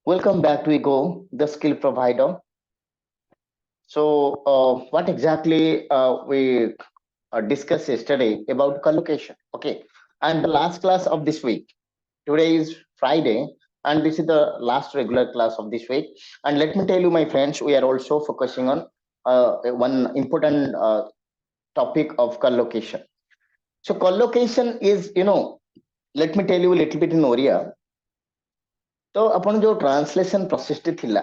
Welcome back to Ego, the skill provider. What exactly we discussed yesterday about collocation? Okay, and the last class of this week. Today is Friday, and this is the last regular class of this week. And let me tell you, my friends, we are also focusing on one important topic of collocation. So, collocation is, let me tell you a little bit in Oriya. तो अपन जो translation process T थिला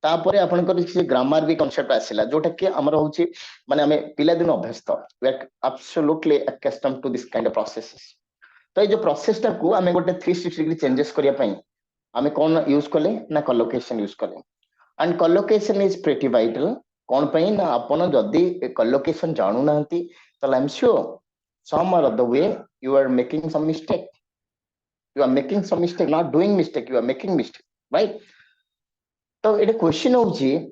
तापर आपनकर से grammar भी concept आसिला जोटा कि हमर होची माने हमें पिला दिन अभ्यस्त we are absolutely accustomed to this kind of processes तो ये जो प्रोसेस टा को हमें गोटे 360 डिग्री चेंजेस करिया पई हमें कोन यूज करले ना कलोकेशन यूज करले and collocation is pretty vital कोन पई ना अपन जदी कलोकेशन जानू नांती तो I am sure some or the way you are making some mistake, not doing mistake, you are making mistake, right? So it a question of G,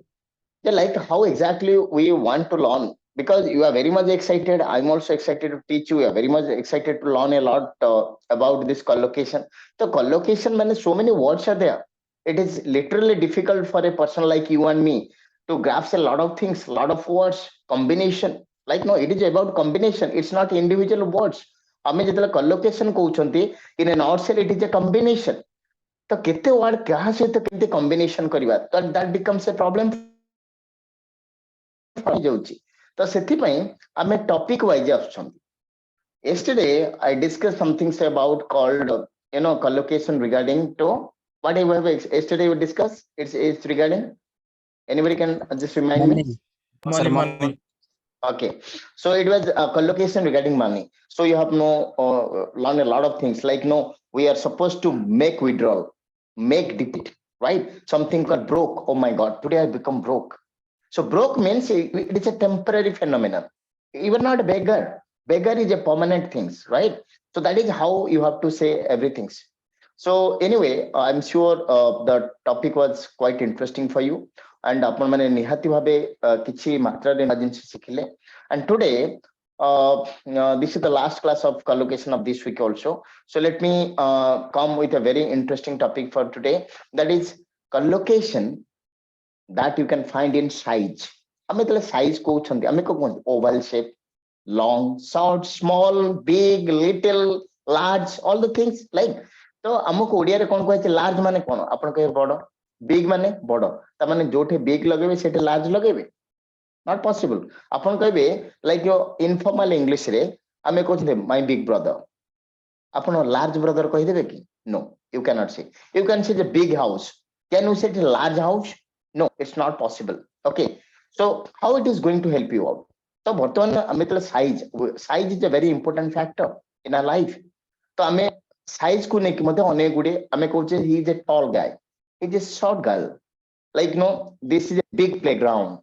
like how exactly we want to learn because you are very much excited. I'm also excited to teach you. We are very much excited to learn a lot about this collocation. The collocation, man, so many words are there. It is literally difficult for a person like you and me to grasp a lot of things, lot of words, combination. Like no, it is about combination. It's not individual words. ଆମେ ଯେତେବେଳେ collocation କହୁଛନ୍ତି in a nutshell it is a combination तो केते word क्या सहित केते combination करबा तो दैट बिकम्स ए प्रॉब्लम जाउची तो सेथि पई हमें टॉपिक वाइज आछन yesterday I discussed some things about called collocation regarding to what I have yesterday we discussed it's regarding anybody can just remind me Money. okay so it was collocation regarding money so you have learned a lot of things like we are supposed to make withdrawal make deposit right something called broke oh my god today I become broke so broke means it is a temporary phenomenon you are not a beggar is a permanent things right so that is how you have to say everything so anyway I'm sure the topic was quite interesting for you and आपण माने निहाती भाबे किछि मात्रा रे जिंस सिखिले and today this is the last class of collocation of this week also so let me come with a very interesting topic for today that is collocation that you can find in size हमें तले size को छंती हमें को oval shape long short small big little large all the things like तो हमको ओडिया रे कोन कहै large माने कोन आपण कहे बड़ big माने बड़ ता माने जोठे big लगेबे सेठे large लगेबे not possible आपण कहबे like your informal english रे हमें कहते my big brother आपण large brother कहि देबे कि no you cannot say you can say the big house can you say the large house no it's not possible okay so how it is going to help you out तो वर्तमान हमें तो size is a very important factor in our life तो हमें size को नेकी मते अनेक गुडे हमें कहउचे he is a tall guy he is a short girl like this is a big playground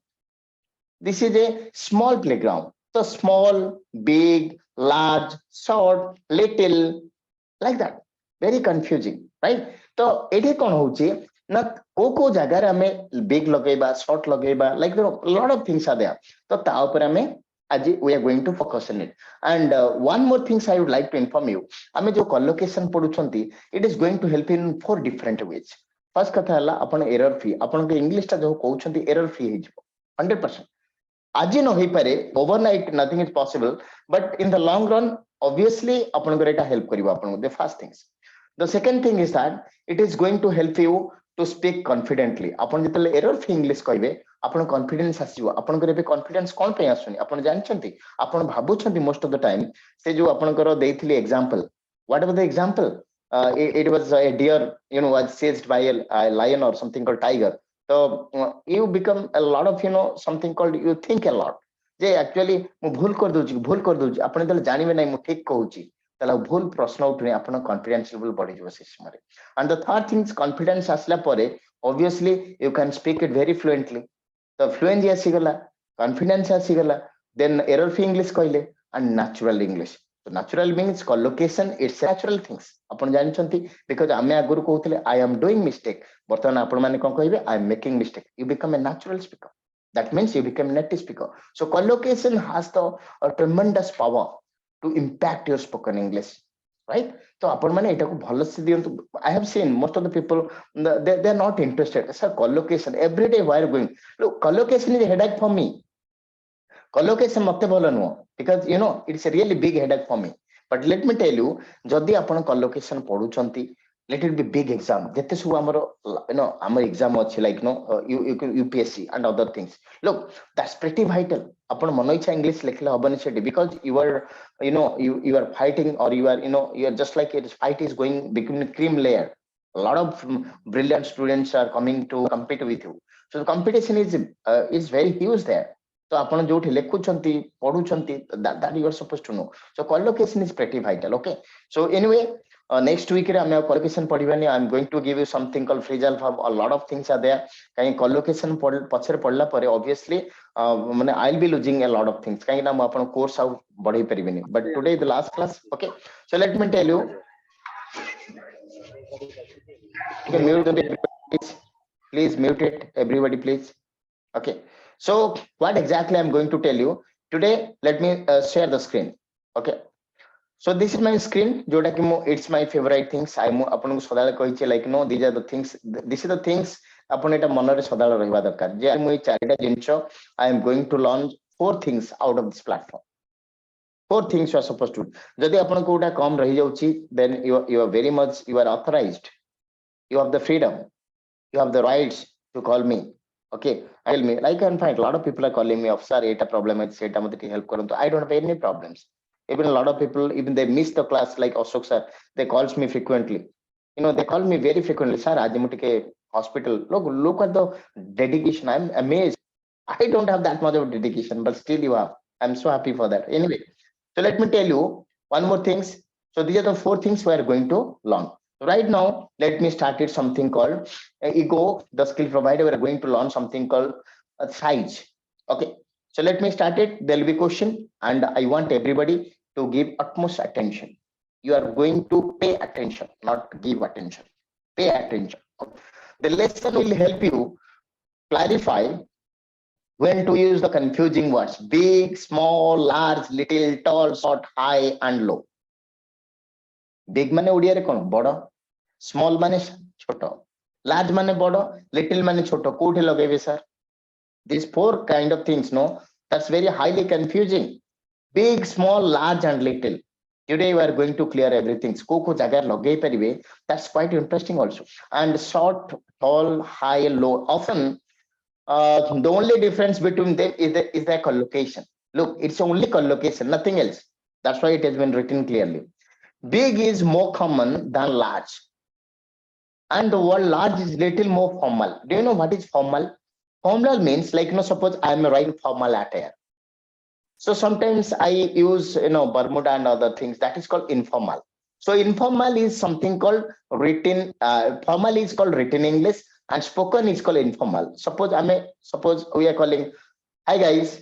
this is a small playground so small big large short little like that very confusing right तो एठी कोन होची ना को जगह रे हमें big लगेबा short लगेबा like there are a lot of things are there तो ता ऊपर हमें आज we are going to focus on it and one more things I would like to inform you हमें जो collocation पढुछंती it is going to help in four different ways first कथा हला अपन error free अपन के इंग्लिश ता जो कहउछंती error free हे जिवो 100% आज न होई पारे overnight nothing is possible but in the long run obviously अपन को एटा help करिवो upon the first things the second thing is that it is going to help you to speak confidently upon जतले error free english कहबे अपन confidence आसीबो अपन को रे confidence कोन पे आसुनी अपन जानछंती अपन भाबुछंती most of the time से जो अपन को देइथिली example what was the example it was a deer was chased by a lion or something called tiger so you become a lot of something called you think a lot J actually मु भूल कर दोची अपन तले जानिबे नै मु ठीक कहूची तला भूल प्रश्न उठने अपन कॉन्फिडेंस लेवल बढ़ी जबो से समय and the third thing is confidence आसला परे obviously you can speak it very fluently तो fluency आसीगला confidence आसीगला then error free english कहले and natural english so natural means collocation it's natural things upon जानछंती because आमे आगुर कहउतले I am doing mistake बर्तमान अपन माने कोन कहबे I am making mistake you become a natural speaker that means you become native speaker so collocation has the a tremendous power to impact your spoken english right? So upon mane eta ko bhalo se diyantu. I have seen most of the people, they are not interested. Sir, collocation every day why are going? Look, collocation is a headache for me. Collocation mate bhalo nuho, because you know it's a really big headache for me. But let me tell you, jodi apan collocation पढुचंती, let it be big exam. Jete सब amaro, you know, our exam achi like no UPSC and other things. Look, that's pretty vital. Apan mano icha English lekhla habani seti, because you are, you know, you are fighting, or you are, you know, you are just like a fight is going between a cream layer. A lot of brilliant students are coming to compete with you. So the competition is very huge there. So ଆପଣ ଯୋଉଠି ଲେଖୁଛନ୍ତି ପଢୁଛନ୍ତି, that you are supposed to know. So collocation is pretty vital. Okay, so anyway, next week ରେ ଆମେ collocation ପଢିବାନି. I'm going to give you something called phrasal verb. A lot of things are there. କାହିଁ collocation ପଛରେ ପଢିଲା ପରେ obviously ମାନେ I'll be losing a lot of things, କାହିଁକି ନା ମୁଁ ଆପଣ କୋର୍ସ ଆଉ ବଢେଇ ପାରିବିନି. But today is the last class. Okay, so let me tell you, you can mute the, please mute it everybody, please. Okay, so what exactly I'm going to tell you today, let me share the screen. Okay, so this is my screen, jota ki mo, it's my favorite things. I mo apan ko sadala kahiche like no, these are the things, this is the things apan eta manare sadala rahiba darkar je mo ei charita jincho I am going to launch 4 things out of this platform. 4 things you are supposed to do. Jodi apan ko uta kam rahi jauchi, then you are very much, you are authorized, you have the freedom, you have the rights to call me. Okay, tell me, like I can find a lot of people are calling me of sir eta problem hai, eta mate help karantu. I don't have any problems. Even a lot of people, even they miss the class, like Ashok sir, they calls me frequently. You know, they call me very frequently, sir aaj mu tike hospital. Look at the dedication. I'm amazed. I don't have that much of dedication, but still you have. I'm so happy for that. Anyway, so let me tell you one more things. So these are the 4 things we are going to learn right now. Let me start it something called ego, the skill provider. We are going to learn something called size. Okay, so let me start it. There will be question, and I want everybody to give utmost attention. You are going to pay attention, not give attention. Pay attention. The lesson will help you clarify when to use the confusing words: big, small, large, little, tall, short, high, and low. Big mane Odia रे कोन बड़, small mane छोटो, large mane बड़, little mane छोटो. कोठे लगेबे sir? These 4 kind of things, no, that's very highly confusing. Big, small, large, and little. Today we are going to clear everything. Ko jagar lagay paribe. That's quite interesting also. And short, tall, high, low. Often the only difference between them is the collocation. Look, it's only collocation, nothing else. That's why it has been written clearly. Big is more common than large, and the word large is little more formal. Do you know what is formal? Formal means, like, you know, suppose I am writing formal attire. So sometimes I use, you know, Bermuda and other things. That is called informal. So informal is something called written. Formal is called written English, and spoken is called informal. Suppose we are calling hi guys.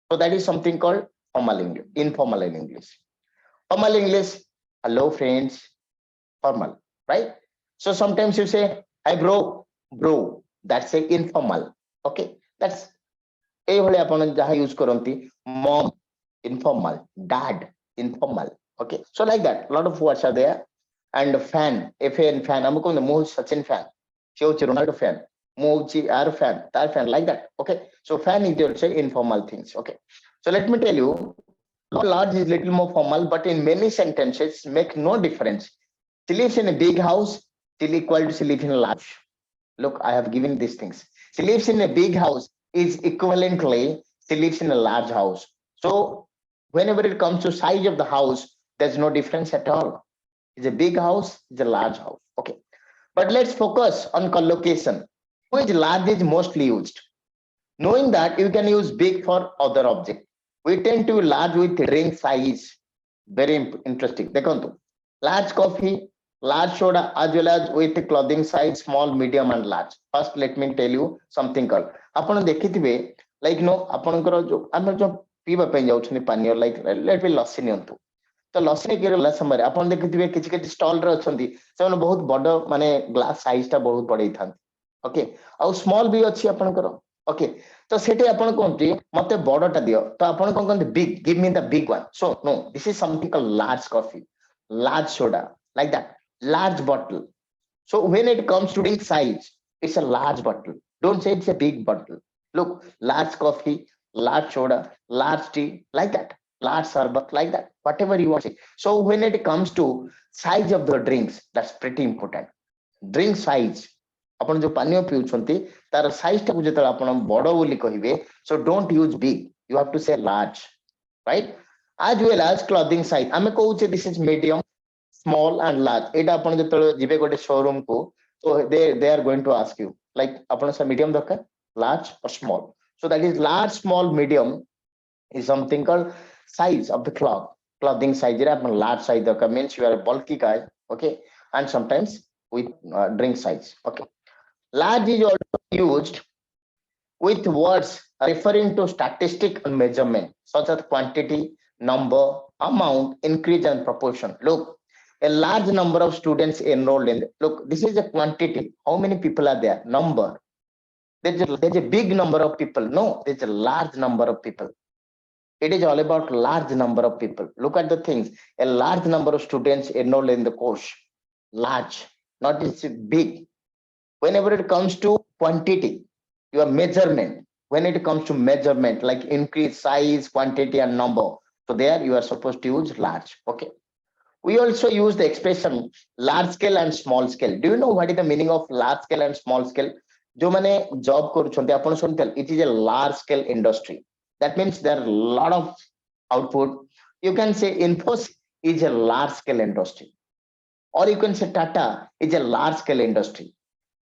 So that is something called formal English, informal in English. Formal English, hello friends, formal, right? So sometimes you say hi bro, that's a informal. Okay, that's ଏଇଭଳି ଆପଣ ଯାହା use କରନ୍ତି. Mom, informal. Dad, informal. Okay, so like that, a lot of words are there. And fan, fan, fan. I'm going to move Sachin fan. ସେ ହଉଛି Ronaldo fan. ମୁଁ ହଉଛି ଆର fan, ତାର fan, like that. Okay, so fan is also informal things. Okay, so let me tell you, large is little more formal, but in many sentences make no difference. She lives in a big house, still equal to she lives in a large. Look, I have given these things. She lives in a big house is equivalently she lives in a large house. So whenever it comes to size of the house, there's no difference at all. It's a big house, it's a large house. Okay, but let's focus on collocation. Which large is mostly used? Knowing that, you can use big for other object. We tend to large with drink size. Very interesting. Dekhantu, large coffee, large soda, as well as with clothing size, small, medium, and large. First, let me tell you something called. ଆପଣ ଦେଖିଥିବେ, like no, ଆପଣଙ୍କର ଯୋଉ ଆମର ଯୋଉ ପିଇବା ପାଇଁ ଯାଉଛନ୍ତି ପାନୀୟ, like let me ଲସି ନିଅନ୍ତୁ. ତ ଲସି ଗଲା ସମୟରେ ଆପଣ ଦେଖିଥିବେ କିଛି କିଛି ଷ୍ଟଲ ରେ ଅଛନ୍ତି, ସେମାନେ ବହୁତ ବଡ ମାନେ ଗ୍ଲାସ ସାଇଜ ଟା ବହୁତ ବଢେଇଥାନ୍ତି. ଓକେ, ଆଉ ସ୍ମଲ ବି ଅଛି ଆପଣଙ୍କର. ଓକେ, ତ ସେଠି ଆପଣ କୁହନ୍ତି ମତେ ବଡଟା ଦିଅ, ତ ଆପଣ କଣ କହନ୍ତି? Big, give me the big one. So no, this is something called large coffee. large soda, like that, large bottle. So when it comes to drink size, it's a large bottle. Don't say it's a big bottle. Look, large coffee, large soda, large tea, like that, large sarbat, like that, whatever you want to say. So when it comes to size of the drinks, that's pretty important. Drink size. ଆପଣ ଯୋଉ ପାନୀୟ ପିଉଛନ୍ତି ତାର size ଟାକୁ ଯେତେବେଳେ ଆପଣ ବଡ ବୋଲି କହିବେ, so don't use big, you have to say large, right? As well as clothing size, ଆମେ କହୁଛେ this is medium, small and large. ଏଇଟା ଆପଣ ଯେତେବେଳେ ଯିବେ ଗୋଟେ showroom କୁ, so they are going to ask you like ଆପଣ ସେ medium ଦରକାର, large or small. So that is large, small, medium is something called size of the clothing size. ରେ ଆପଣ large size ଦରକାର means you are a bulky guy, okay, and sometimes with drink size, okay. Large is also used with words referring to statistic and measurement, such as quantity, number, amount, increase, and proportion. Look, a large number of students enrolled in. Look, this is a quantity. How many people are there? Number. There's a big number of people. No, there's a large number of people. It is all about large number of people. Look at the things. A large number of students enrolled in the course. Large, not just big. Whenever it comes to quantity, your measurement, when it comes to measurement, like increase size, quantity, and number, so there you are supposed to use large, okay. We also use the expression large scale and small scale. Do you know what is the meaning of large scale and small scale? जो मैंने job करूछन्ते आपण सुनते, it is a large scale industry. That means there are a lot of output. You can say Infosys is a large scale industry, or you can say Tata is a large scale industry.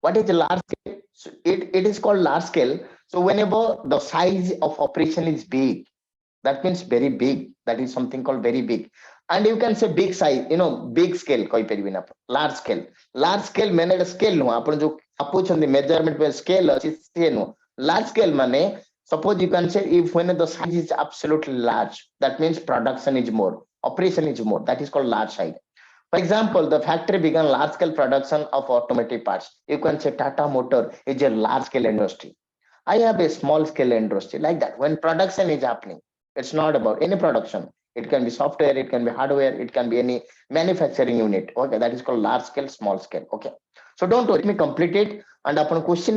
What is a large scale? So it is called large scale. So whenever the size of operation is big, that means very big. That is something called very big. And you can say big size, big scale. Large scale. Large scale means scale. The measurement scale. Large scale means, suppose you can say if when the size is absolutely large, that means production is more, operation is more. That is called large size. For example, the factory began large-scale production of automotive parts. You can say Tata Motor is a large-scale industry. I have a small-scale industry, like that. When production is happening, it's not about any production. It can be software, it can be hardware, it can be any manufacturing unit. Okay, that is called large-scale, small-scale. Okay. So don't worry, let me complete it. And upon question,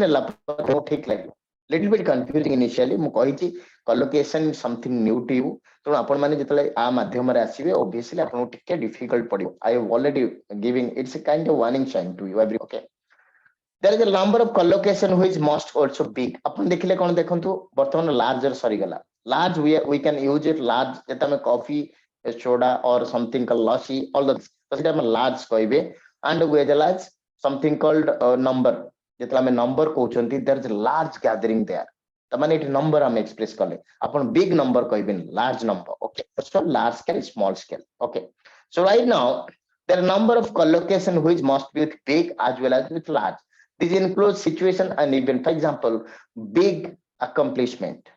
little bit confusing initially. Collocation is something new to you. So आपण माने जेतले आ माध्यम रे आसीबे obviously आपन टिके difficult पड़ियो. I have already giving, it's a kind of warning sign to you every, okay. There is a number of collocation which must also big. आपण देखिले कोन देखंतु वर्तमान larger सरी गला. Large we can use it large जेता में coffee, soda or something called lassi, all the, so सेटा में large कहबे. And we as something called number. जेतला में number कहउचंती, there is a large gathering there. तमाने it number हम express कले. अपन big number कहबिन, large number, okay. So large scale, small scale, okay. So right now there are a number of collocation which must be with big as well as with large. These include situation and event. For example, big accomplishment,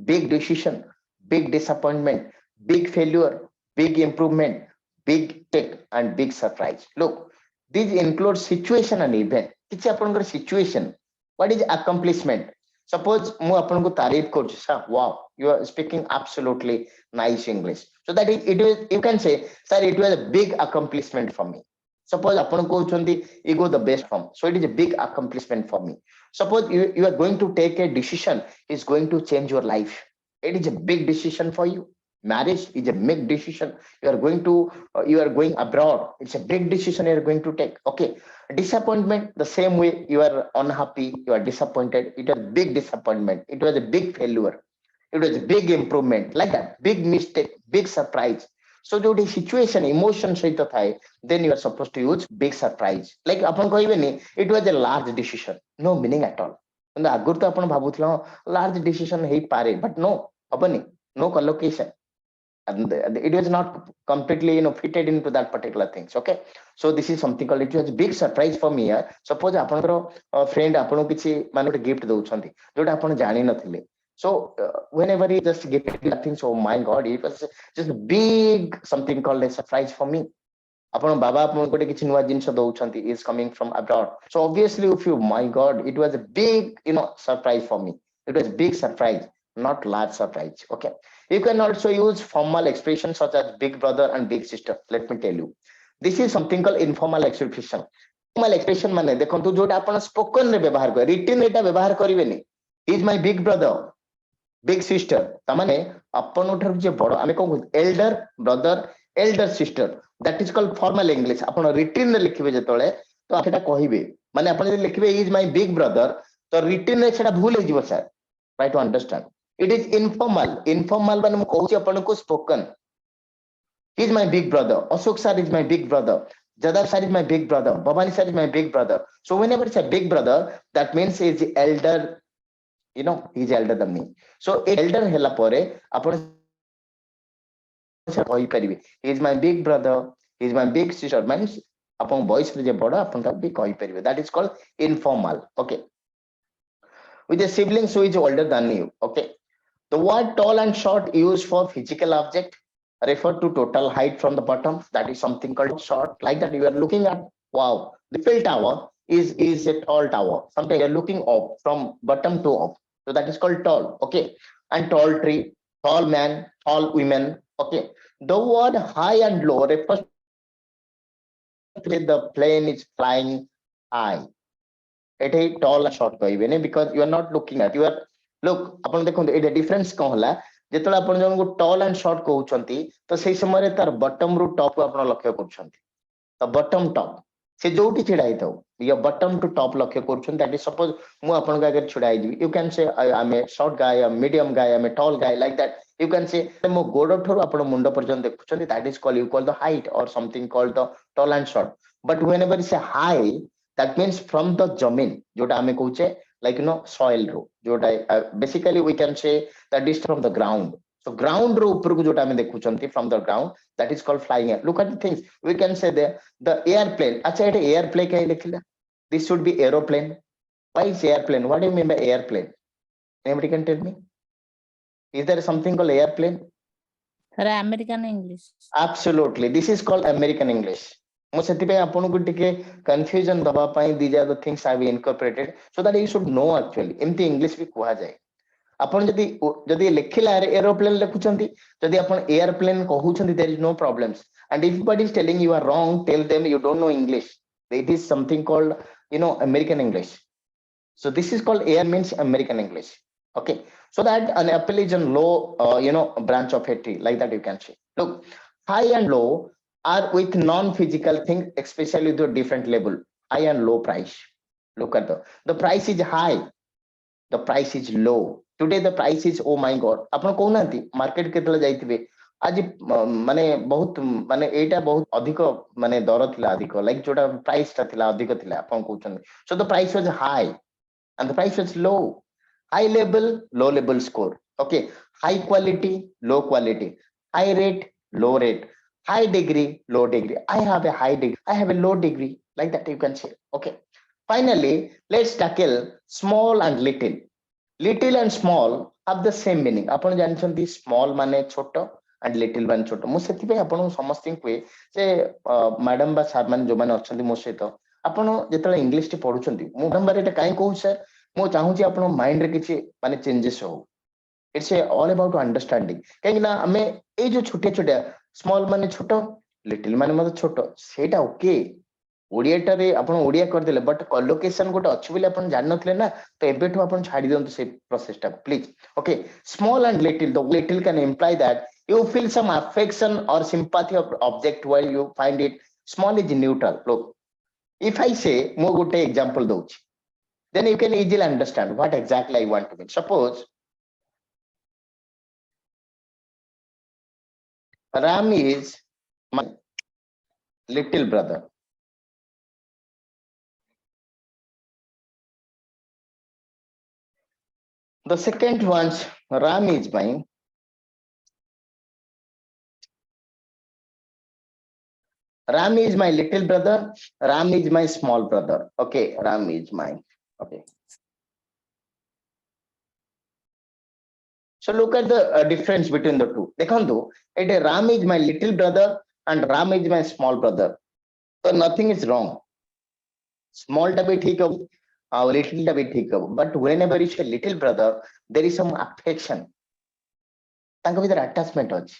big decision, big disappointment, big failure, big improvement, big tech, and big surprise. Look, these include situation and event. It's a situation. What is accomplishment? Suppose mu apanku tarif koruchi, sir, wow, you are speaking absolutely nice English. So that it was, you can say, sir, it was a big accomplishment for me. Suppose apan kohuchandi ego the best form. So it is a big accomplishment for me. Suppose you are going to take a decision, is going to change your life. It is a big decision for you. Marriage is a big decision. You are going abroad. It's a big decision you are going to take. Okay. Disappointment, the same way you are unhappy, you are disappointed. It was a big disappointment. It was a big failure. It was a big improvement. Like that. Big mistake, big surprise. So the situation, emotion, then you are supposed to use big surprise. Like it was a large decision. No meaning at all. Large decision, but no, no collocation. And it was not completely fitted into that particular things, okay. So this is something called, it was a big surprise for me. Suppose apanଙ୍କର friend ଆପଣଙ୍କୁ କିଛି ମାନେ ଗୋଟେ gift ଦଉଛନ୍ତି ଯୋଉଟା ଆପଣ ଜାଣି ନଥିଲେ. So whenever he just gifted that thing, so my god, it was just a big something called a surprise for me. ଆପଣ ବାବା ଆପଣଙ୍କୁ ଗୋଟେ କିଛି ନୂଆ ଜିନିଷ ଦଉଛନ୍ତି, is coming from abroad. So obviously if you, my god, it was a big surprise for me. It was a big surprise, not large surprise, okay. You can also use formal expressions such as big brother and big sister. Let me tell you, this is something called informal expression. Informal expression माने देखंतु जोटा आपण spoken रे व्यवहार कर, written एटा व्यवहार करिवेनी. He is my big brother, big sister. तामाने आपण उठर जे बड़ आमे कोन elder brother, elder sister, that is called formal English. आपण रिटन रे लिखिबे जेतळे तो आखेटा कहिबे माने आपण जे लिखिबे इज माय बिग ब्रदर तो रिटन रे सेटा भूल हे जिवो sir. Try to understand. It is informal. Informal माने म कहूची आपण को spoken. He is my big brother. Ashok sir is my big brother. Jadar sir is my big brother. Bhavani sir is my big brother. So whenever it's a big brother, that means he is elder. You know, he is elder than me. So elder hela pore आपण कहि परिबे he is my big brother, he is my big sister. Means आपण voice रे जे बड़ आपण का भी कहि परिबे. That is called informal. Okay. With a sibling who is older than you. Okay. The word tall and short used for physical object refer to total height from the bottom. That is something called short. Like that, you are looking at, wow, the Eiffel Tower is a tall tower. Sometimes you are looking up from bottom to up. So that is called tall. Okay. And tall tree, tall man, tall women. Okay. The word high and low refers to the plane is flying high. It is tall and short because you are not looking at, you are look आपण देखंतु एटा difference कोन हला जेतला आपण जन को toll and short कहउछंती तो सेही समय रे तार बॉटम रु टॉप को आपण लक्ष्य करछंती. तो बॉटम टॉप से जोटी छिडा हिताउ या बॉटम टू टॉप लक्ष्य करछन. दैट इज सपोज मु आपण का अगर छिडा हिजि you can say I am a short guy, medium guy, I am a tall guy. Like that you can say मो गोड ठरो आपण मुंड पर्यंत देखुछंती. That is called, you call the height or something called the tall and short. But whenever is a high, that means from the jamin jota ame koche like soil ro jota basically we can say that is from the ground. So ground ro upar ku jota ame dekhuchanti from the ground, that is called flying air. Look at the things we can say the airplane. Acha eta airplane kai likhila, this should be aeroplane. Why is airplane? What do you mean by airplane? Anybody can tell me? Is there something called airplane? American English. Absolutely, this is called American English. मु सेति पे आपन को टिके confusion दबा पाई these are the things I have incorporated so that you should know. Actually एमती English भी कुहा जाए. आपन जदी जदी लिखिला एरोप्लेन लिखुचंती, जदी आपन एयरप्लेन कहउचंती, there is no problems. And if buddy is telling you are wrong, tell them you don't know English. It is something called American English. So this is called air means American English. Okay. So that an apple is a low branch of a tree, like that you can say. Look, high and low are with non-physical things, especially to a different level. High and low price. Look at the price is high, the price is low. Today the price is, oh my god. आपण कहउनांती market केतले जाइतिबे आज माने बहुत माने एटा बहुत अधिक माने दर थिला अधिक, लाइक जोटा प्राइस ता थिला अधिक थिला आपण कहउछन. So the price was high and the price was low. High level, low level score. Okay. High quality, low quality. High rate, low rate. High degree, low degree. I have a high degree, I have a low degree. Like that you can say. Okay. Finally, let's tackle small and little. Little and small have the same meaning. आपण जानछंती small माने छोटो and little माने छोटो. मु सेति पे आपण समस्तिं कुए जे मैडम बा सर मान जो माने अछंती मो सहित आपण जेतले इंग्लिश टी पढुछंती मु नंबर एटा काई कहू सर मु चाहू छी आपण माइंड रे किछि माने चेंजेस हो. It's all about understanding. कहीं ना हमें ए जो छोटे छोटे स्मॉल माने छोटो, लिटिल माने मत छोटो, सेटा ओके ओडियाटा रे आपण ओडिया कर देले. बट कलोकेशन गोटे अछि बोली आपण जान नथले ना, तो एबेठो आपण छाडी दंतु से प्रोसेस टा please. Okay. Small and little, the little can imply that you feel some affection or sympathy of object while you find it small is neutral. Look, if I say mo gote example douchi, then you can easily understand what exactly I want to mean. Suppose Ram is my little brother. The second one's Ram is my little brother. Ram is my small brother. Okay, Ram is mine. Okay. So look at the difference between the two. देखो it Ram is my little brother and Ram is my small brother. So nothing is wrong. Small टा भी ठीक हो, little टा भी ठीक हो. But whenever it's a little brother, there is some affection. तांको भीतर अटैचमेंट अछि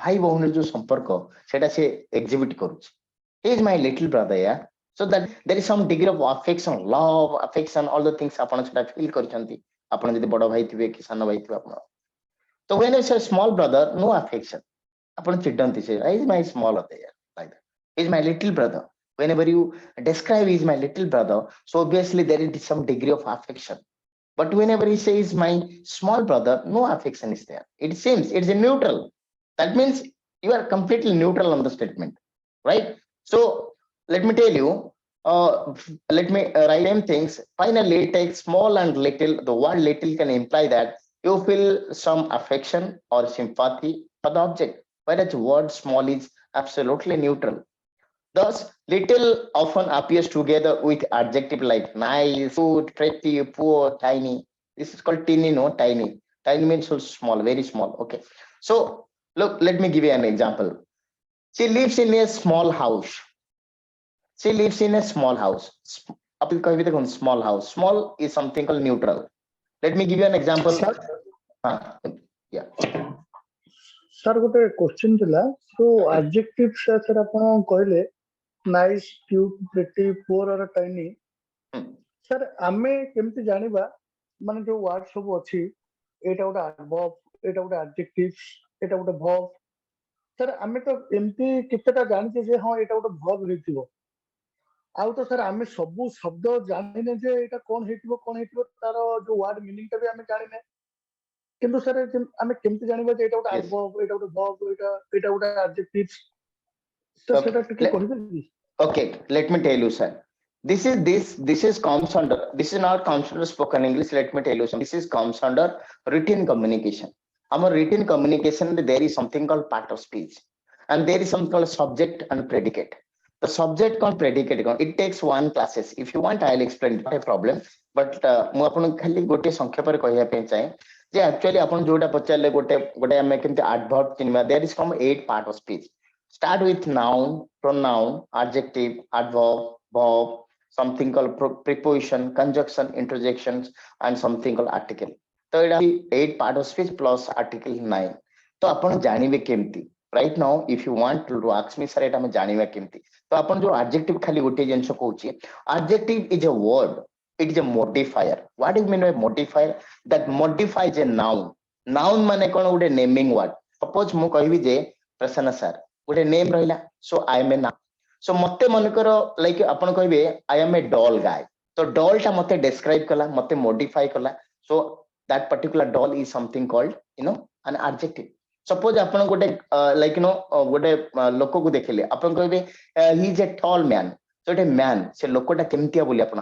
भाई बहन जो संपर्क सेटा से exhibit करूछ he is my little brother yeah so that there is some degree of affection love affection all the things आपण सेटा फील करछंती आपण जदी बड़ भाई थिबे कि सान भाई थिबे आपण तो when I say small brother no affection आपण चिडंती से he is my small brother yeah like that he is my little brother whenever you describe he is my little brother so obviously there is some degree of affection. But whenever he says my small brother, no affection is there. It seems it's a neutral. That means you are completely neutral on the statement, right? So let me tell you, let me write them things. Finally, take small and little. The word little can imply that you feel some affection or sympathy for the object, whereas word small is absolutely neutral. Thus, little often appears together with adjective like nice, good, pretty, poor, tiny. This is called teeny, no, tiny. Tiny means so small, very small. Okay. So, look, let me give you an example. She lives in a small house. She lives in a small house. Small house. Small is something called neutral. Let me give you an example. Sir, Yeah. sir, ଗୋଟେ question ଥିଲା so adjectives sir ଆପଣ କହିଲେ nice, cute, pretty, poor or tiny sir ଆମେ କେମିତି ଜାଣିବା ମାନେ ଯୋଉ word ସବୁ ଅଛି ଏଇଟା ଗୋଟେ adverb ଏଇଟା ଗୋଟେ adjectives ଏଇଟା ଗୋଟେ verb sir ଆମେ ତ ଏମିତି କେତେଟା ଜାଣିଛେ ଯେ ହଁ ଏଇଟା ଗୋଟେ verb ହେଇଥିବ ଆଉ ତ sir ଆମେ ସବୁ ଶବ୍ଦ ଜାଣିନେ ଯେ ଏଇଟା କଣ ହେଇଥିବ ତାର ଯୋଉ word meaning ଟା ବି ଆମେ ଜାଣିନେ କିନ୍ତୁ sir ଆମେ କେମିତି ଜାଣିବା ଯେ ଏଇଟା ଗୋଟେ Yes. adverb ଏଇଟା ଗୋଟେ verb ଏଇଟା ଗୋଟେ adjectives ତ Okay. ସେଟା ଟିକେ କହିପାରିବି Okay, let me tell you, sir. This is comes under, this is not comes under spoken English. Let me tell you something. This is comes under written communication. Our written communication, there is something called part of speech, and there is something called subject and predicate. The subject called predicate, it takes one classes. If you want, I'll explain. Not a problem. But ମୁଁ ଆପଣଙ୍କୁ ଖାଲି ଗୋଟେ ସଂକ୍ଷେପରେ କହିବା ପାଇଁ ଚାହେଁ ଯେ actually ଆପଣ ଯୋଉଟା ପଚାରିଲେ ଗୋଟେ ଆମେ କେମିତି adverb ଚିହ୍ନିବା, there is come 8 part of speech. Start with noun, pronoun, adjective, adverb, verb, something called preposition, conjunction, interjections, and something called article. So it is 8 part of speech plus article 9. तो आपण जानिबे केमती right now if you want to ask me sir eta हम जानिबे केमती तो आपण जो adjective खाली गोटे जिंस कहूची adjective is a word, it is a modifier. What do you mean by modifier? That modifies a noun माने कोन गोटे naming word. Suppose मु कहबी जे प्रसन्न सर गोटे नेम रहिला सो आई एम ए नाउन सो मते मनकर लाइक आपण कहबे आई एम ए डॉल गाय तो डॉल टा मते डिस्क्राइब कला मते मॉडिफाई कला so that particular doll is something called an adjective. Suppose आपण गोटे लाइक गोटे लोक को देखिले आपण कहबे he is a tall man so गोटे मैन से लोकटा केमतिया बोली आपण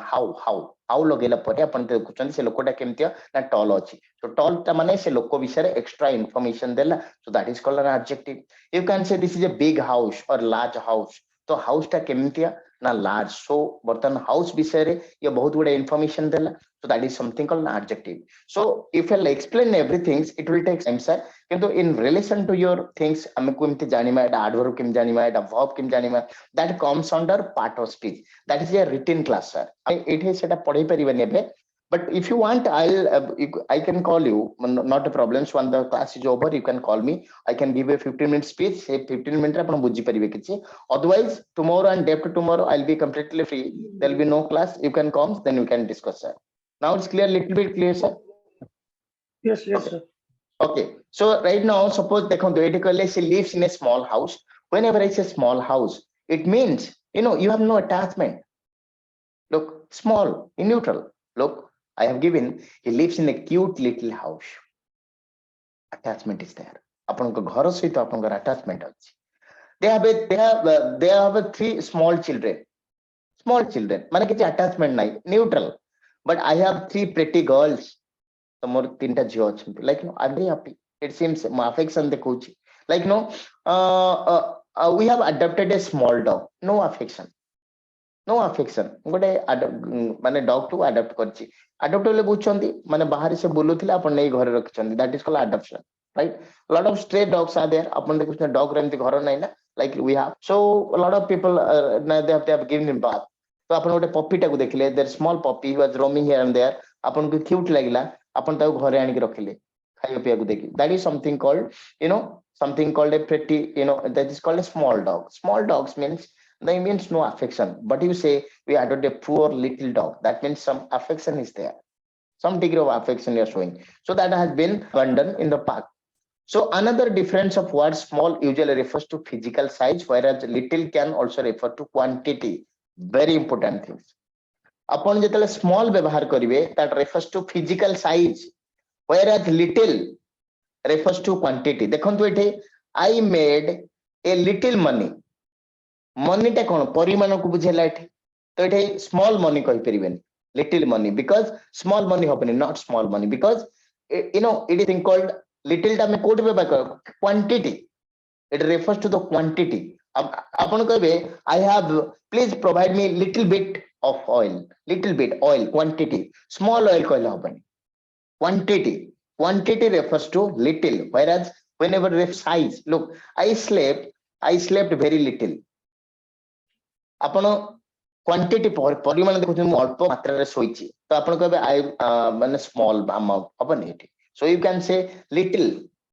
हाउ लगेला परे आपण देखुचन से लोकटा केमतिया ना टॉल अछि तो टॉल ता माने से लोक विषय एक्स्ट्रा इन्फॉर्मेशन देला so that is called an adjective. You can say this is a big house or large house. तो हाउस टा केमतिया ना लार्ज सो बर्तन हाउस विषय रे ये बहुत गुडे इन्फॉर्मेशन देला so that is something called an adjective. So if I'll explain everything it will take time sir किंतु in relation to your things हमें केमति जानिमा एटा adverb came जानिमा Etah verb came जानिमा that comes under part of speech. That is a written class sir. it is सेटा पढै परिबे नेबे. But if you want, I can call you. Not a problem. So when the class is over, you can call me. I can give a 15-minute speech. Say 15 minutes ଆପଣ ବୁଝି ପାରିବେ କିଛି. Otherwise, tomorrow and day after tomorrow, I'll be completely free. There'll be no class. You can come, then we can discuss, sir. Now it's clear, little bit clear, sir. yes Okay. sir Okay. So right now, suppose ଦେଖନ୍ତୁ ଏଠି କହିଲେ she lives in a small house. Whenever I say small house, it means you have no attachment. Look, small, in neutral. Look. I have given he lives in a cute little house. Attachment is there. आपनको घर सहित आपनकर attachment अछि. They have 3 small children. Small children. माने किछि attachment नाही. Neutral. But I have 3 pretty girls. तो मोर 3 टा झियो अछंती. Like I'm very happy. It seems my affection देखौछि. Like we have adopted a small dog. No affection. No affection गोटे माने डॉग टू अडॉप्ट करछि अडॉप्ट बोले बुझछंती माने बाहर से बोलुथिले आपण नै घर रखछंती that is called adoption right. Lot of stray dogs are there आपण देखुछ डॉग रेमती घर नै ना like we have so lot of people they have given him bath तो आपण गोटे पपी टा को देखिले there small puppy was roaming here and there आपण को क्यूट लागिला आपण ताको घरे आनी के रखिले ଖାଇବା କୁ ଦେଖି, that is something called, something called a pretty, that is called a small dog. Small dogs means, they means no affection, but you say we adopted a poor little dog, that means some affection is there, some degree of affection you are showing, so that has been abandoned in the park. So another difference of word small usually refers to physical size, whereas little can also refer to quantity. Very important things. Upon ଯେତେବେଳେ small ବ୍ୟବହାର କରିବେ, that refers to physical size, whereas little refers to quantity. ଦେଖନ୍ତୁ ଏଠି I made a little money. money ଟା କଣ ପରିମାଣକୁ ବୁଝେଇଲା ଏଠି, ତ ଏଠି small money କହିପାରିବେନି, little money, because small money ହବନି, not small money, because it is thing called little ଟା ଆମେ କୋଉଠି ବ୍ୟବହାର କର, quantity, it refers to the quantity. ଆପଣ କହିବେ I have, please provide me little bit of oil, little bit oil, quantity, small oil କହିଲେ ହବନି, quantity refers to little, whereas whenever the size, look, I slept very little. ଆପଣ quantity ପରିମାଣ ଦେଖୁଛନ୍ତି, ମୁଁ ଅଳ୍ପ ମାତ୍ରାରେ ଶୋଇଛି, ତ ଆପଣ କହିବେ I ମାନେ small amount ହବନି ଏଠି. So you can say little,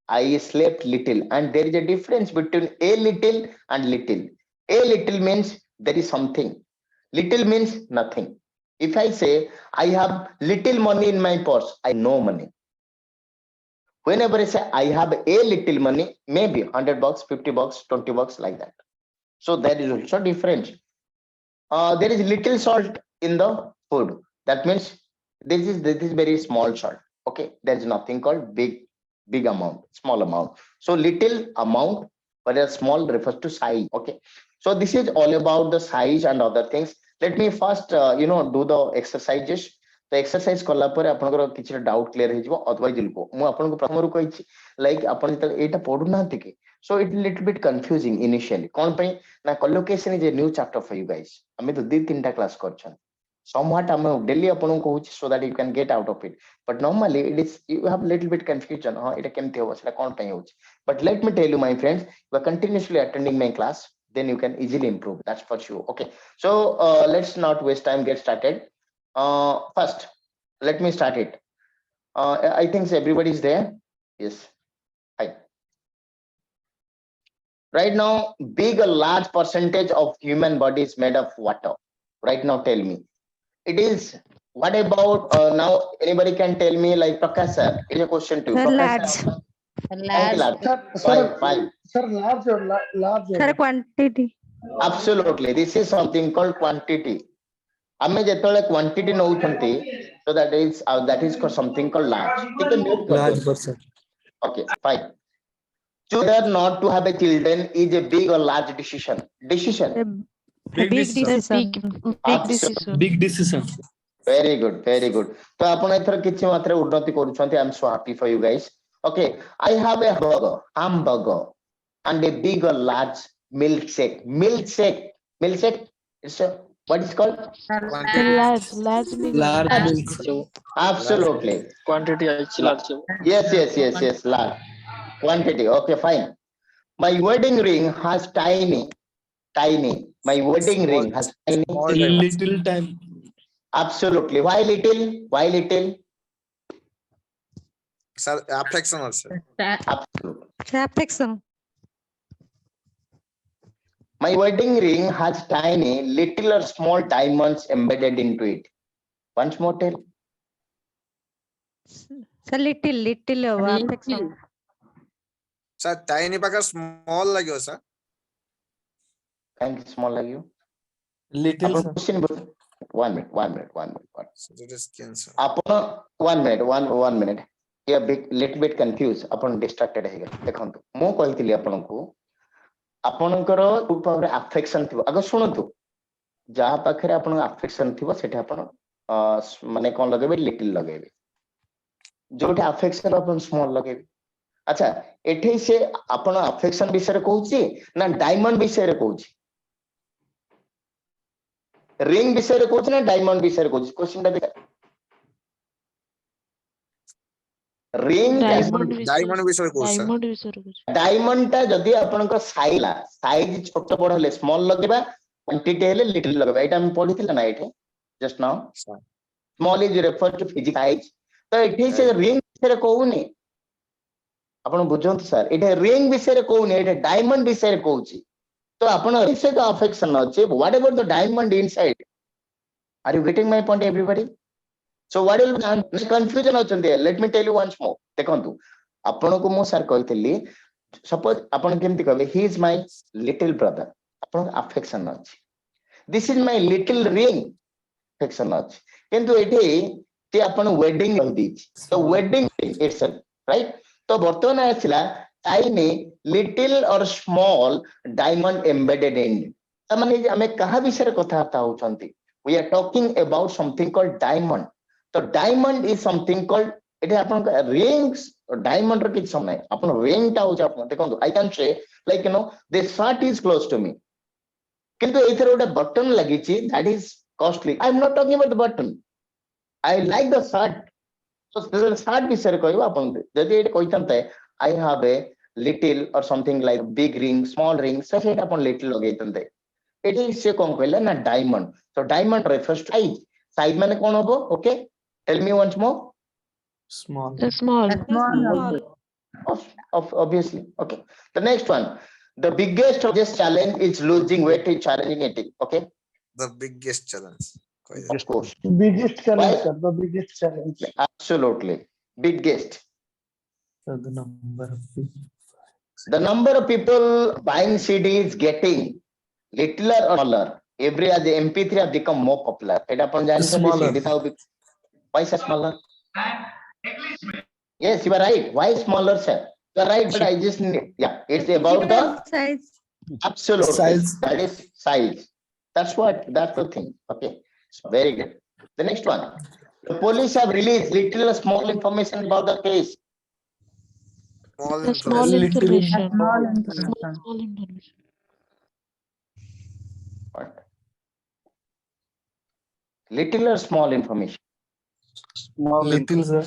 I slept little, and there is a difference between a little and little. A little means there is something, little means nothing. If I say I have little money in my purse, I no money. Whenever I say I have a little money, maybe 100 bucks, 50 bucks, 20 bucks, like that. So there is also difference. There is little salt in the food, that means this is very small salt. Okay, there is nothing called big amount, small amount. So little amount, whereas small refers to size. Okay, so this is all about the size and other things. Let me first do the exercises. तो exercise कला परे आपनकर किछि doubt clear हे जिवो, otherwise लिखो मु आपनको प्रथम रु कहिछि, लाइक आपन जत एटा पढु नांति के, so it little bit confusing initially. कोन पई ना collocation is a new chapter for you guys. हमें तो 2-3टा क्लास करछन, somewhat हम daily आपन को कहूछि so that you can get out of it, but normally it is, you have little bit confusion, ha eta केमते होबो सेटा कोन पई होछि. But let me tell you my friends, you are continuously attending my class, then you can easily improve, that's for sure. Okay, so let's not waste time, get started. First let me start it. I think everybody is there. Yes, hi. Right now, big or large percentage of human body is made of water. Right now, tell me, it is, what about now, anybody can tell me, like Prakash sir, it's a question to you. Prakash sir, thank you, large. Five. Sir, large. Sir, quantity. Absolutely, this is something called quantity. ଆମେ ଯେତେବେଳେ quantity ନଉଛନ୍ତି, so that is called something called large. Large person. Okay, fine. Whether not to have a children is a big or large decision. Big decision. Big decision. Very good, very good. तो आपण एथर किछि मात्रा उन्नति करूछन्ती, I am so happy for you guys. Okay, I have a hamburger and a big or large milkshake. It's a, what is called? Large. Absolutely. Quantity is large. Yes, large. Quantity. Okay, fine. My wedding ring has tiny. My wedding ring has tiny. Little time. Absolutely. Why little? Sir, affection also. Absolutely. Affection. My wedding ring has tiny, little or small diamonds embedded into it. Once more tell. Sir, little affection. Sir, tiny packer small lagyo sir. Thank you, small like you. Little. Upon question, one minute. So it is cancer. Upon 1 minute, one minute. You are little bit confused. Upon distracted है क्या? देखो तो मैं कहती लिया अपन को, अपन करो ऊपर affection थी. अगर सुनो तो, जहाँ पाखरे अपन affection थी वो सेठे अपन माने कौन लगे भी little लगे भी. जो टे affection अपन small लगे भी. अच्छा, एठे से अपन affection विषय रे कहूची ना diamond विषय रे कहूची. Ring विषय रे कहूची ना diamond विषय रे कहूची. Question टा देखा. Ring Diamond विषय को sir. डायमंड टा जदि आपनका साइज छोट बड़ हेले स्मॉल लगेबा, क्वांटिटी हेले लिटिल लगेबा. एटा हम पढिथिला ना एठे just now. Small is refer to physical size. तो एठी से रिंग से कहूनी, आपण बुझंतु सर एटा रिंग विषय रे कोनी एटा डायमंड विषय रे कहूची तो आपण रिसे तो अफेक्शन अछि what about the diamond inside are you getting my point everybody so what will confusion होचंदी let me tell you once more देखंतु आपण को मो सर कहतली सपोज आपण केमति कहबे he is my little brother आपण अफेक्शन अछि this is my little ring affection अछि किंतु एठी ते आपण वेडिंग रह दी तो वेडिंग इटसेल्फ राइट तो वर्तमान आसला tiny little or small diamond embedded in माने हमें कहा विषय कथाता होचंती we are talking about something called diamond तो diamond is something called it अपन रिंग्स डायमंड र किछ समय अपन रिंग ता होच अपन देखो I can say like you know this shirt is close to me किंतु एथर गोटे बटन लागि छि that is costly I am not talking about the button I like the shirt so start विषय कहबो अपन जदि एट कहितंते I have a little or something like big ring small ring सेटा अपन लिटिल लगैतंते एटी से कोन कहले ना diamond so diamond refers to size size माने कोन होबो okay tell me once more Small. Small. of obviously okay the next one the biggest of this challenge is losing weight is challenging it okay The biggest challenge. of course biggest challenge Why? sir the biggest challenge absolutely biggest So the number of people. the number of people buying CD is getting littler or smaller every as the MP3 have become more popular it upon jani Smaller. CD tha why is smaller yes you are right why smaller sir you are right but I just yeah it's about the size. absolutely Size. that is size that's the thing okay so very good the next one the police have released little small information about the case Small The small information. Little. information. Small Small, information. small information. What? Little or small information Little, sir.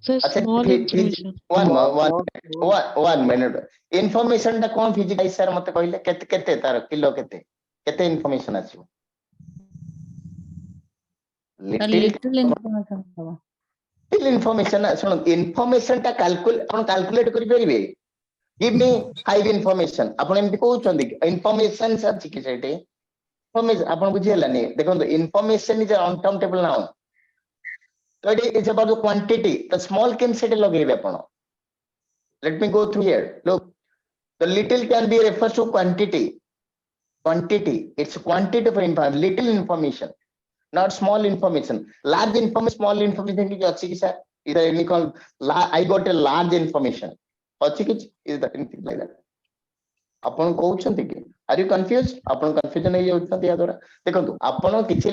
So अच्छा small information. one minute information टा कोन physical sir मते कहले केते केते तार kilo केते केते information आछो Little information. little information सुन information टा calculate करि परिबे give me 5 information आपण एमति कहउछंदी information सर छिके सेटे information आपण बुझी हलानी देखो information is an uncountable noun so it is about the quantity the small can set लगेबे आपण let me go through here look the little can be refers to quantity it's quantity of information little information not small information large information small information ki achi ki sir is any called I got a large information achi ki is that anything like that आपण कहउछंती कि are you confuse आपण confusion हे जाउछंती या द्वारा देखंतु आपण किछि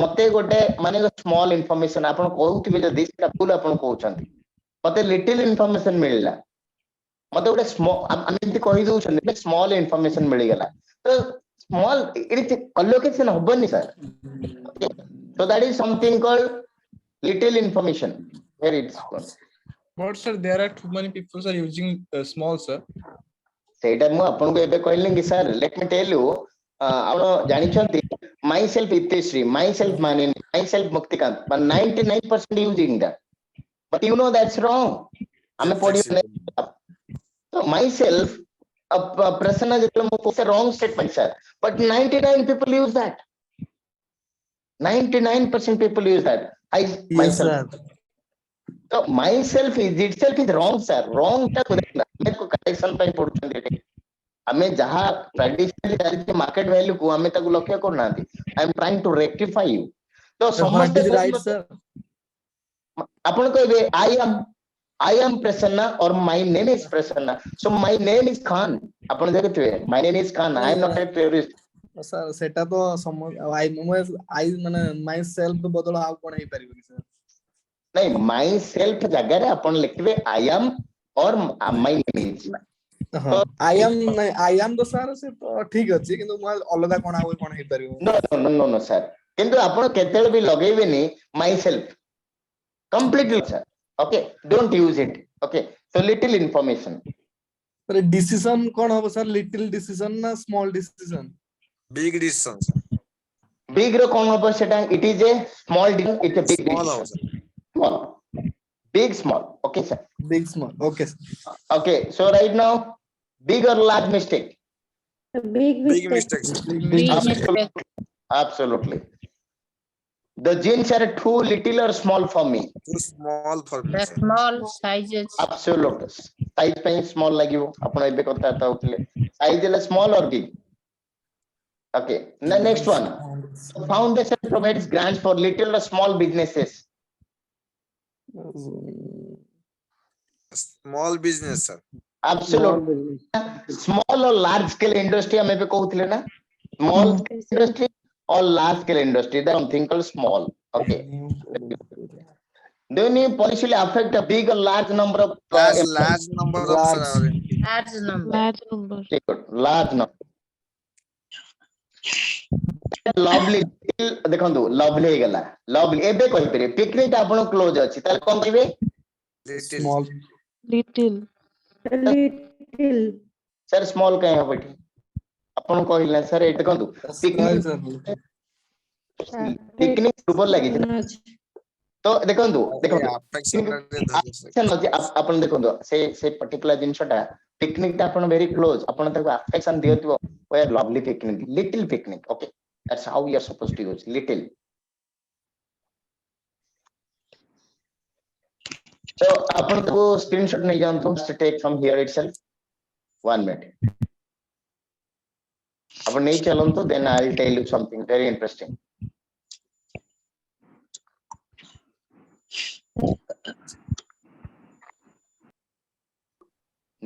मते गोटे माने स्मॉल इंफॉर्मेशन आपण कहउथिबे जदी सेटा फुल आपण कहउछंती मते लिटिल इंफॉर्मेशन मिलला मते गोटे स्मॉल हम एमति कहि दउछंती स्मॉल इंफॉर्मेशन मिल गेला तो स्मॉल इट कलोकेशन होबनी sir so that is something called little information where it's called But sir, there are too many people are using small, sir. ସେଇଟା ମୁଁ ଆପଣଙ୍କୁ ଏବେ କହିଲି କି sir let me tell you ଆପଣ ଜାଣିଛନ୍ତି myself Itishree myself ମାନେ myself Muktikanta but 99% using that but you know that's wrong ଆମେ ପଢିବା ତ ମାଇ ସେଲ୍ଫ ପ୍ରସନ୍ନ ଯେତେବେଳେ ମୁଁ କହୁଛି wrong statement sir but 99 people use that 99% people use that I Yes, myself sir. so myself is itself is wrong sir wrong टा ଆମେ correction ପାଇଁ ପଡୁଛନ୍ତି ଏଠି ଆମେ ଯାହା ଟ୍ରାଡିशନାଲି ଚାଲିଛି ମାର୍କେଟ ଭ୍ୟାଲୁ କୁ ଆମେ ତାକୁ ଲକ୍ଷ୍ୟ କରୁନାହାନ୍ତି I am trying to rectify you ତ Sir, what ସମସ୍ତେ is right, sir? ଆପଣ କହିବେ I am Prasanna or my name is Prasanna so my name is Khan ଆପଣ ଦେଖିଥିବେ my name is Khan I am not a terrorist Sir, ସେଟା ତ I ମାନେ myself ବଦଳ ଆଉ କଣ ହେଇ ପାରିବ କି sir? ନାଇଁ my self ଜାଗାରେ ଆପଣ ଲେଖିବେ I am or my name is ହଁ I am ତ sir ସେ ତ ଠିକ ଅଛି କିନ୍ତୁ ମୁଁ ଅଲଗା କଣ ଆଉ କଣ ହେଇ ପାରିବ? no sir କିନ୍ତୁ ଆପଣ କେତେବେଳେ ବି ଲଗେଇବେନି myself completely sir okay don't use it okay so little information sir decision କଣ ହବ sir little decision ନା small decision? Big decision, sir. big ର କଣ ହବ ସେଟା it is a small decision it's a big Small decision also. small Big, small. Okay, sir. Big, small. Okay, sir. Okay, so right now, big or large mistake? Big Big mistake. mistake, sir. Big Big mistake. mistake. Absolutely. The jeans are too little or small for me? Too small for me, The sir. small sizes. Absolutely. Size ପାଇଁ small ଲାଗିବ ଆପଣ ଏବେ କଥାବାର୍ତ୍ତା ହଉଥିଲେ size ହେଲେ small or big? Okay. The next one. The foundation provides grants for little or small businesses. Small business, sir. Absolutely. Small or large scale industry ଆମେ ଏବେ କହୁଥିଲେ ନା? Small industry or large scale industry, there is something called small. Okay. Do you policy affect a big or large number of Large number of, sir. Large number. Large number. large number? Lovely. ଦେଖନ୍ତୁ lovely ହେଇଗଲା lovely ଏବେ କହିପାରିବେ picnic ଟା ଆପଣ close ଅଛି ତାହେଲେ କଣ କହିବେ? Little. Small. Little. Little. sir small କାଇଁ ହବ ଏଠି ଆପଣ କହିଲେ sir ଏଠି ଦେଖନ୍ତୁ picnic picnic ଦୁର୍ବଳ ଲାଗିଛି ନା ତ ଦେଖନ୍ତୁ Affection ଟା ଟିକେ ଧରିବ, sir. affection ଅଛି ଆପଣ ଦେଖନ୍ତୁ ସେ particular ଜିନିଷଟା picnic ଟା ଆପଣ very close ଆପଣ ତାକୁ affection ଦିଅଥିବ a lovely picnic little picnic. Okay, that's how you are supposed to use little. So ଆପଣ ତାକୁ screenshot ନେଇ ଯାଆନ୍ତୁ to take from here itself. 1 minute. ଆପଣ ନେଇ ଚାଲନ୍ତୁ then I will tell you something very interesting.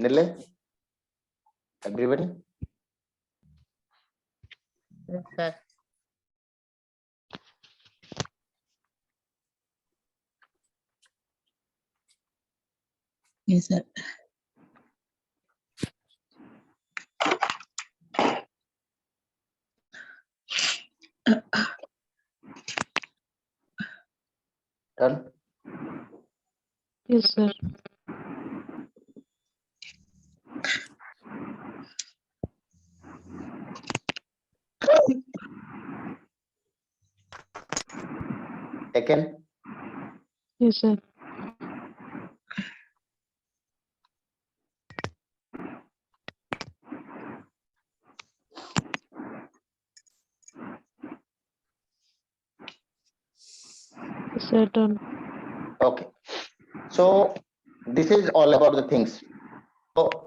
Nille? Everybody? Yes, sir. Yes, sir. Done? Yes, sir. Taken? Yes, sir. Yes, sir. Done. Okay. So this is all about the things. So